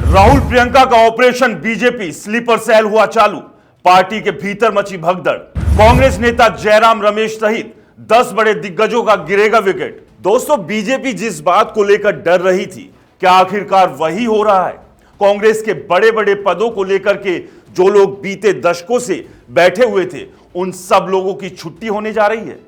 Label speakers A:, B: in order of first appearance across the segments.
A: राहुल प्रियंका का operation BJP sleeper cell हुआ चालू। पार्टी के भीतर मची भगदड़। कांग्रेस नेता जयराम रमेश सहित 10 बड़े दिग्गजों का गिरेगा विकेट। दोस्तों, बीजेपी जिस बात को लेकर डर रही थी, क्या आखिरकार वही हो रहा है? कांग्रेस के बड़े बड़े पदों को लेकर के जो लोग बीते दशकों से बैठे हुए थे, उन सब लोगों की छुट्टी होने जा रही है।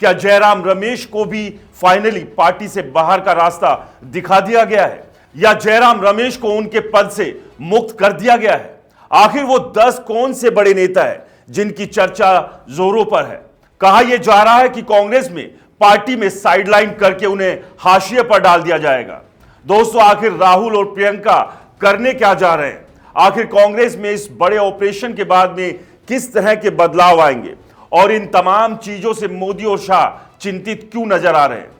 A: क्या जयराम रमेश को भी फाइनली पार्टी से बाहर का रास्ता दिखा दिया गया है, या जयराम रमेश को उनके पद से मुक्त कर दिया गया है? आखिर वो 10 कौन से बड़े नेता हैं जिनकी चर्चा जोरों पर है? कहा यह जा रहा है कि कांग्रेस में पार्टी में साइडलाइन करके उन्हें हाशिए पर डाल दिया जाएगा। दोस्तों, आखिर राहुल और प्रियंका करने क्या जा रहे हैं? आखिर कांग्रेस में इस बड़े ऑपरेशन के बाद में किस तरह के बदलाव आएंगे, और इन तमाम चीजों से मोदी और शाह चिंतित क्यों नजर आ रहे हैं?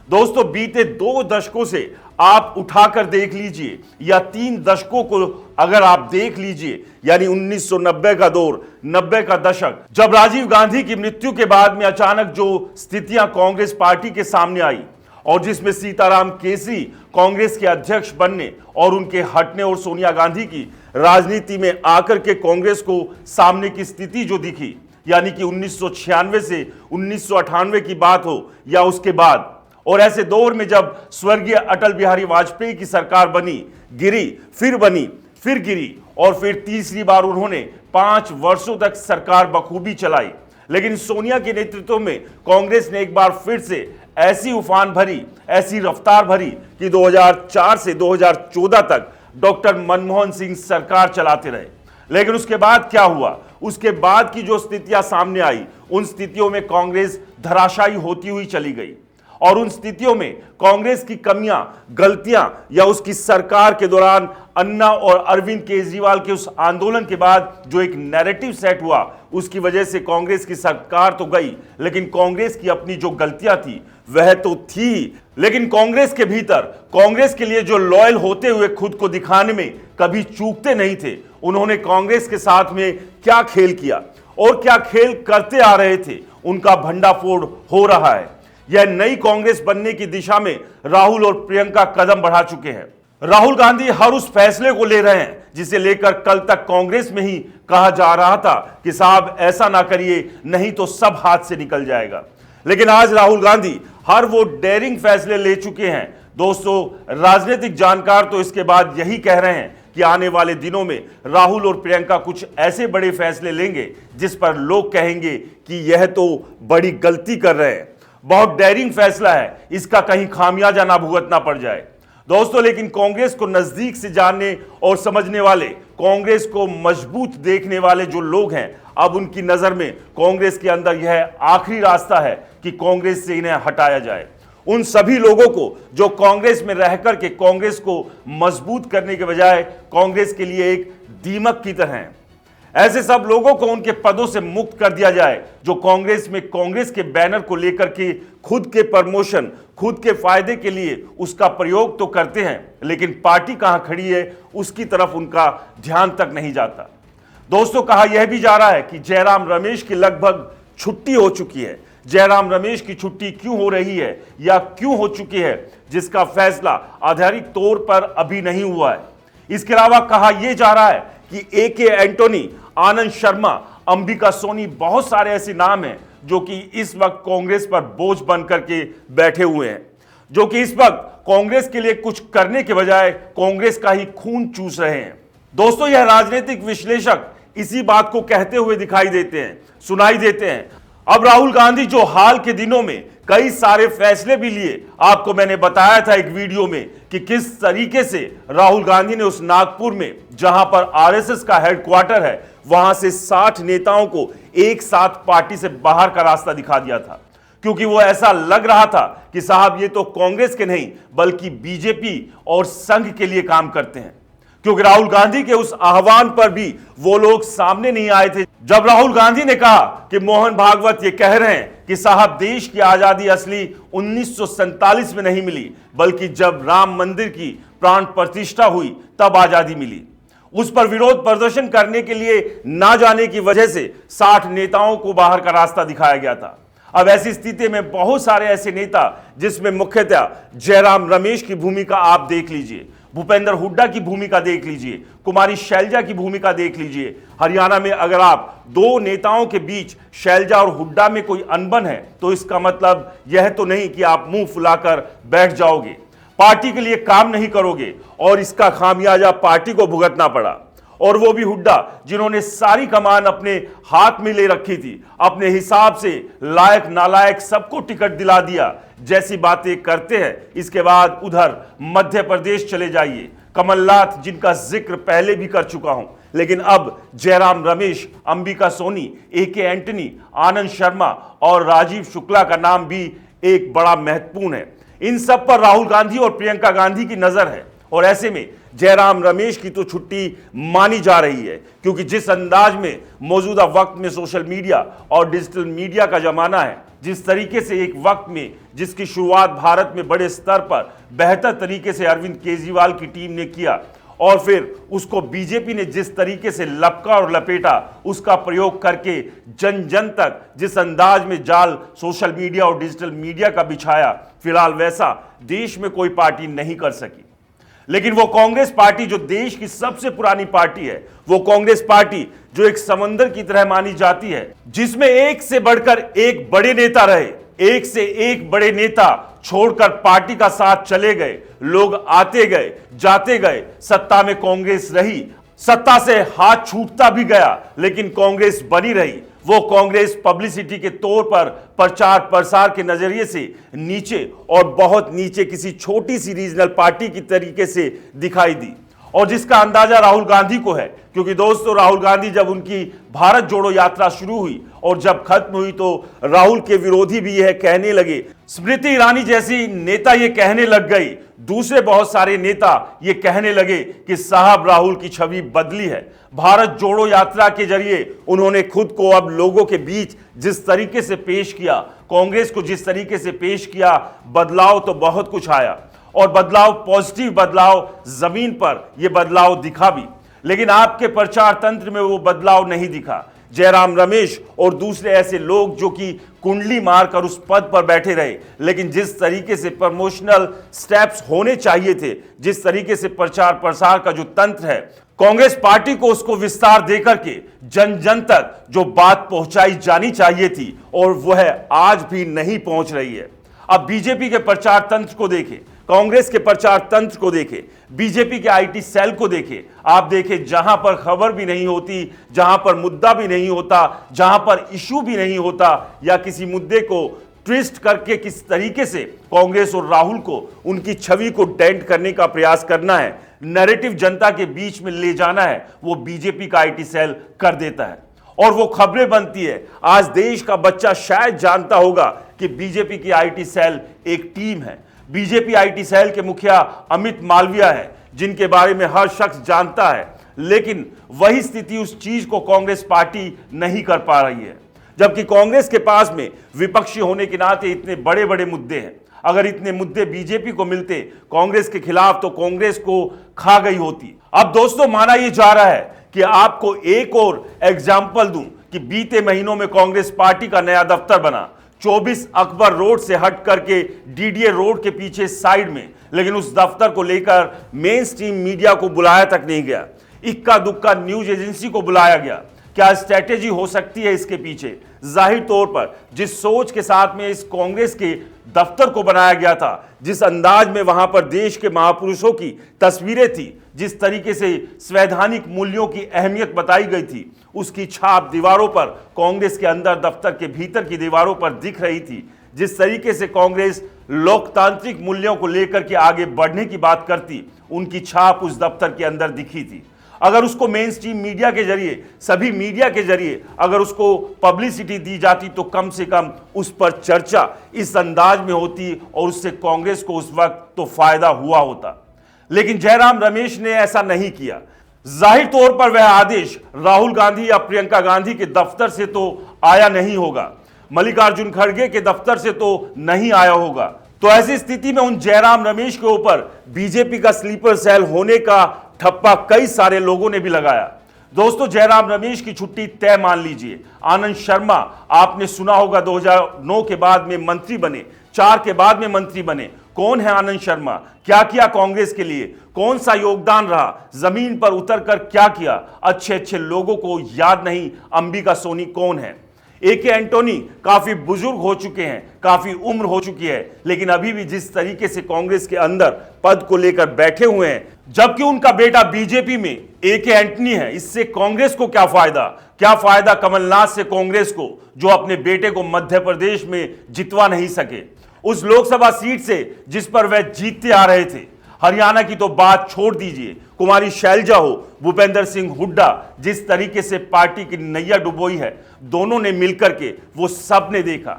A: दोस्तों, बीते 2 दशकों से आप उठाकर देख लीजिए, या 3 दशकों को अगर आप देख लीजिए, यानी 1990 का दौर, 90 का दशक, जब राजीव गांधी की मृत्यु के बाद में अचानक जो स्थितियां कांग्रेस पार्टी के सामने आई, और जिसमें सीताराम केसरी कांग्रेस के अध्यक्ष बनने और उनके हटने, और सोनिया गांधी की राजनीति में आकर के कांग्रेस को सामने की स्थिति जो दिखी, यानी कि 1996 से 1998 की बात हो या उसके बाद, और ऐसे दौर में जब स्वर्गीय अटल बिहारी वाजपेयी की सरकार बनी, गिरी, फिर बनी, फिर गिरी, और फिर तीसरी बार उन्होंने 5 वर्षों तक सरकार बखूबी चलाई। लेकिन सोनिया के नेतृत्व में कांग्रेस ने एक बार फिर से ऐसी उफान भरी, ऐसी रफ्तार भरी कि 2004 से 2014 तक डॉक्टर मनमोहन सिंह सरकार चलाते रहे। लेकिन उसके बाद क्या हुआ? उसके बाद की जो स्थितियां सामने आई, उन स्थितियों में कांग्रेस धराशायी होती हुई चली गई, और उन स्थितियों में कांग्रेस की कमियां, गलतियां, या उसकी सरकार के दौरान अन्ना और अरविंद केजरीवाल के उस आंदोलन के बाद जो एक नैरेटिव सेट हुआ, उसकी वजह से कांग्रेस की सरकार तो गई, लेकिन कांग्रेस की अपनी जो गलतियां थी वह तो थी। लेकिन कांग्रेस के भीतर, कांग्रेस के लिए जो लॉयल होते हुए खुद को दिखाने में कभी चूकते नहीं थे, उन्होंने कांग्रेस के साथ में क्या खेल किया और क्या खेल करते आ रहे थे, उनका भंडाफोड़ हो रहा है। यह नई कांग्रेस बनने की दिशा में राहुल और प्रियंका कदम बढ़ा चुके हैं। राहुल गांधी हर उस फैसले को ले रहे हैं जिसे लेकर कल तक कांग्रेस में ही कहा जा रहा था कि साहब ऐसा ना करिए, नहीं तो सब हाथ से निकल जाएगा। लेकिन आज राहुल गांधी हर वो डेयरिंग फैसले ले चुके हैं। दोस्तों, राजनीतिक जानकार तो इसके बाद यही कह रहे हैं कि आने वाले दिनों में राहुल और प्रियंका कुछ ऐसे बड़े फैसले लेंगे जिस पर लोग कहेंगे कि यह तो बड़ी गलती कर रहे हैं, बहुत डेयरिंग फैसला है, इसका कहीं खामियाजा ना भुगतना पड़ जाए। दोस्तों, लेकिन कांग्रेस को नजदीक से जानने और समझने वाले, कांग्रेस को मजबूत देखने वाले जो लोग हैं, अब उनकी नजर में कांग्रेस के अंदर यह आखिरी रास्ता है कि कांग्रेस से इन्हें हटाया जाए। उन सभी लोगों को जो कांग्रेस में रहकर के कांग्रेस को मजबूत करने के बजाय कांग्रेस के लिए एक दीमक की तरह हैं, ऐसे सब लोगों को उनके पदों से मुक्त कर दिया जाए जो कांग्रेस में कांग्रेस के बैनर को लेकर के खुद के प्रमोशन, खुद के फायदे के लिए उसका प्रयोग तो करते हैं, लेकिन पार्टी कहां खड़ी है उसकी तरफ उनका ध्यान तक नहीं जाता। दोस्तों, कहा यह भी जा रहा है कि जयराम रमेश की लगभग छुट्टी हो चुकी है। जयराम रमेश की छुट्टी क्यों हो रही है या क्यों हो चुकी है, जिसका फैसला आधिकारिक तौर पर अभी नहीं हुआ है। इसके अलावा कहा यह जा रहा है कि AK एंटोनी, आनंद शर्मा, अंबिका सोनी, बहुत सारे ऐसे नाम हैं जो कि इस वक्त कांग्रेस पर बोझ बन करके बैठे हुए हैं, जो कि इस वक्त कांग्रेस के लिए कुछ करने के बजाय कांग्रेस का ही खून चूस रहे हैं। दोस्तों, यह राजनीतिक विश्लेषक इसी बात को कहते हुए दिखाई देते हैं, सुनाई देते हैं। अब राहुल गांधी जो हाल के दिनों में कई सारे फैसले भी लिए, आपको मैंने बताया था एक वीडियो में कि किस तरीके से राहुल गांधी ने उस नागपुर में, जहां पर RSS का हेडक्वार्टर है, वहां से 60 नेताओं को एक साथ पार्टी से बाहर का रास्ता दिखा दिया था, क्योंकि वो ऐसा लग रहा था कि साहब ये तो कांग्रेस के नहीं बल्कि बीजेपी और संघ के लिए काम करते हैं। क्योंकि राहुल गांधी के उस आह्वान पर भी वो लोग सामने नहीं आए थे। जब राहुल गांधी ने कहा कि मोहन भागवत ये कह रहे हैं कि साहब देश की आजादी असली 1947 में नहीं मिली, बल्कि जब राम मंदिर की प्राण प्रतिष्ठा हुई तब आजादी मिली, उस पर विरोध प्रदर्शन करने के लिए ना जाने की वजह से 60 नेताओं को बाहर का रास्ता दिखाया गया था। अब ऐसी स्थिति में बहुत सारे ऐसे नेता, जिसमें मुख्यतः जयराम रमेश की भूमिका आप देख लीजिए, भूपेंद्र हुड्डा की भूमिका देख लीजिए, कुमारी शैलजा की भूमिका देख लीजिए। हरियाणा में अगर आप दो नेताओं के बीच शैलजा और हुड्डा में कोई अनबन है तो इसका मतलब यह तो नहीं कि आप मुंह फुलाकर बैठ जाओगे, पार्टी के लिए काम नहीं करोगे और इसका खामियाजा पार्टी को भुगतना पड़ा। और वो भी हुड्डा जिन्होंने सारी कमान अपने हाथ में ले रखी थी, अपने हिसाब से लायक नालायक सबको टिकट दिला दिया जैसी बातें करते हैं। इसके बाद उधर मध्य प्रदेश चले जाइए, कमलनाथ जिनका जिक्र पहले भी कर चुका हूं, लेकिन अब जयराम रमेश, अंबिका सोनी, AK एंटनी, आनंद शर्मा और राजीव शुक्ला का नाम भी एक बड़ा महत्वपूर्ण है। इन सब पर राहुल गांधी और प्रियंका गांधी की नजर है और ऐसे में जयराम रमेश की तो छुट्टी मानी जा रही है, क्योंकि जिस अंदाज में मौजूदा वक्त में सोशल मीडिया और डिजिटल मीडिया का जमाना है, जिस तरीके से एक वक्त में जिसकी शुरुआत भारत में बड़े स्तर पर बेहतर तरीके से अरविंद केजरीवाल की टीम ने किया और फिर उसको बीजेपी ने जिस तरीके से लपका और लपेटा, उसका प्रयोग करके जन जन तक जिस अंदाज में जाल सोशल मीडिया और डिजिटल मीडिया का बिछाया, फिलहाल वैसा देश में कोई पार्टी नहीं कर सकी। लेकिन वो कांग्रेस पार्टी जो देश की सबसे पुरानी पार्टी है, वो कांग्रेस पार्टी जो एक समंदर की तरह मानी जाती है, जिसमें एक से बढ़कर एक बड़े नेता रहे, एक से एक बड़े नेता छोड़कर पार्टी का साथ चले गए, लोग आते गए जाते गए, सत्ता में कांग्रेस रही, सत्ता से हाथ छूटता भी गया लेकिन कांग्रेस बनी रही। वो कांग्रेस पब्लिसिटी के तौर पर प्रचार प्रसार के नजरिए से नीचे और बहुत नीचे किसी छोटी सी रीजनल पार्टी की तरीके से दिखाई दी, और जिसका अंदाजा राहुल गांधी को है, क्योंकि दोस्तों राहुल गांधी जब उनकी भारत जोड़ो यात्रा शुरू हुई और जब खत्म हुई तो राहुल के विरोधी भी यह कहने लगे, स्मृति ईरानी जैसी नेता ये कहने लग गई, दूसरे बहुत सारे नेता ये कहने लगे कि साहब राहुल की छवि बदली है। भारत जोड़ो यात्रा के जरिए उन्होंने खुद को अब लोगों के बीच जिस तरीके से पेश किया, कांग्रेस को जिस तरीके से पेश किया, बदलाव तो बहुत कुछ आया और बदलाव, पॉजिटिव बदलाव जमीन पर यह बदलाव दिखा भी, लेकिन आपके प्रचार तंत्र में वो बदलाव नहीं दिखा। जयराम रमेश और दूसरे ऐसे लोग जो कि कुंडली मारकर उस पद पर बैठे रहे, लेकिन जिस तरीके से प्रमोशनल स्टेप्स होने चाहिए थे, जिस तरीके से प्रचार प्रसार का जो तंत्र है, कांग्रेस पार्टी को उसको विस्तार देकर के जन जन तक जो बात पहुंचाई जानी चाहिए थी और वह आज भी नहीं पहुंच रही है। अब बीजेपी के प्रचार तंत्र को देखें, कांग्रेस के प्रचार तंत्र को देखें, बीजेपी के IT सेल को देखें, आप देखें जहां पर खबर भी नहीं होती, जहां पर मुद्दा भी नहीं होता, जहां पर इशू भी नहीं होता, या किसी मुद्दे को ट्विस्ट करके किस तरीके से कांग्रेस और राहुल को उनकी छवि को डेंट करने का प्रयास करना है, नैरेटिव जनता के बीच में ले जाना है, वो बीजेपी का IT सेल कर देता है और वो खबरें बनती है। आज देश का बच्चा शायद जानता होगा कि बीजेपी की IT सेल एक टीम है। बीजेपी IT सेल के मुखिया अमित मालविया है, जिनके बारे में हर शख्स जानता है, लेकिन वही स्थिति उस चीज को कांग्रेस पार्टी नहीं कर पा रही है। जबकि कांग्रेस के पास में विपक्षी होने के नाते इतने बड़े बड़े मुद्दे हैं, अगर इतने मुद्दे बीजेपी को मिलते कांग्रेस के खिलाफ तो कांग्रेस को खा गई होती। अब दोस्तों माना यह जा रहा है कि आपको एक और एग्जाम्पल दूं कि बीते महीनों में कांग्रेस पार्टी का नया दफ्तर बना 24 अकबर रोड से हट करके DDA रोड के पीछे साइड में, लेकिन उस दफ्तर को लेकर मेन स्ट्रीम मीडिया को बुलाया तक नहीं गया, इक्का दुक्का न्यूज एजेंसी को बुलाया गया। क्या स्ट्रैटेजी हो सकती है इसके पीछे? जाहिर तौर पर जिस सोच के साथ में इस कांग्रेस के दफ्तर को बनाया गया था, जिस अंदाज में वहां पर देश के महापुरुषों की तस्वीरें थी, जिस तरीके से संवैधानिक मूल्यों की अहमियत बताई गई थी, उसकी छाप दीवारों पर, कांग्रेस के अंदर दफ्तर के भीतर की दीवारों पर दिख रही थी। जिस तरीके से कांग्रेस लोकतांत्रिक मूल्यों को लेकर के आगे बढ़ने की बात करती, उनकी छाप उस दफ्तर के अंदर दिखी थी। अगर उसको मेन स्ट्रीम मीडिया के जरिए, सभी मीडिया के जरिए अगर उसको पब्लिसिटी दी जाती तो कम से कम उस पर चर्चा इस अंदाज में होती और उससे कांग्रेस को उस वक्त तो फायदा हुआ होता। लेकिन जयराम रमेश ने ऐसा नहीं किया। जाहिर तौर पर वह आदेश राहुल गांधी या प्रियंका गांधी के दफ्तर से तो आया नहीं होगा, मल्लिकार्जुन खड़गे के दफ्तर से तो नहीं आया होगा। तो ऐसी स्थिति में उन जयराम रमेश के ऊपर बीजेपी का स्लीपर सेल होने का ठप्पा कई सारे लोगों ने भी लगाया। दोस्तों जयराम रमेश की छुट्टी तय मान लीजिए। आनंद शर्मा आपने सुना होगा 2009 के बाद में मंत्री बने, 4 के बाद में मंत्री बने, कौन है आनंद शर्मा, क्या किया कांग्रेस के लिए, कौन सा योगदान रहा, जमीन पर उतरकर क्या किया, अच्छे अच्छे लोगों को याद नहीं अंबिका सोनी कौन है। एके एंटोनी काफी बुजुर्ग हो चुके हैं, काफी उम्र हो चुकी है, लेकिन अभी भी जिस तरीके से कांग्रेस के अंदर पद को लेकर बैठे हुए हैं, जबकि उनका बेटा बीजेपी में एके एंटनी है, इससे कांग्रेस को क्या फायदा कमलनाथ से कांग्रेस को, जो अपने बेटे को मध्य प्रदेश में जितवा नहीं सके, उस लोकसभा सीट से जिस पर वह जीतते आ रहे थे। हरियाणा की तो बात छोड़ दीजिए, कुमारी शैलजा हो, भूपेंद्र सिंह हुड्डा, जिस तरीके से पार्टी की नैया डुबोई है, दोनों ने मिलकर के वो सब ने देखा।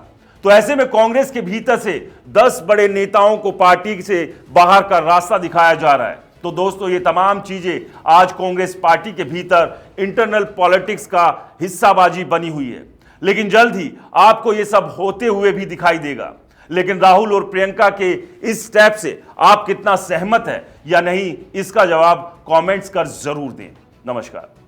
A: तो ऐसे में कांग्रेस के भीतर से 10 बड़े नेताओं को पार्टी से बाहर का रास्ता दिखाया जा रहा है। तो दोस्तों, ये तमाम चीजें आज कांग्रेस पार्टी के भीतर इंटरनल पॉलिटिक्स का हिस्साबाजी बनी हुई है, लेकिन जल्द ही आपको ये सब होते हुए भी दिखाई देगा। लेकिन राहुल और प्रियंका के इस स्टेप से आप कितना सहमत है या नहीं, इसका जवाब कमेंट्स कर जरूर दें। नमस्कार।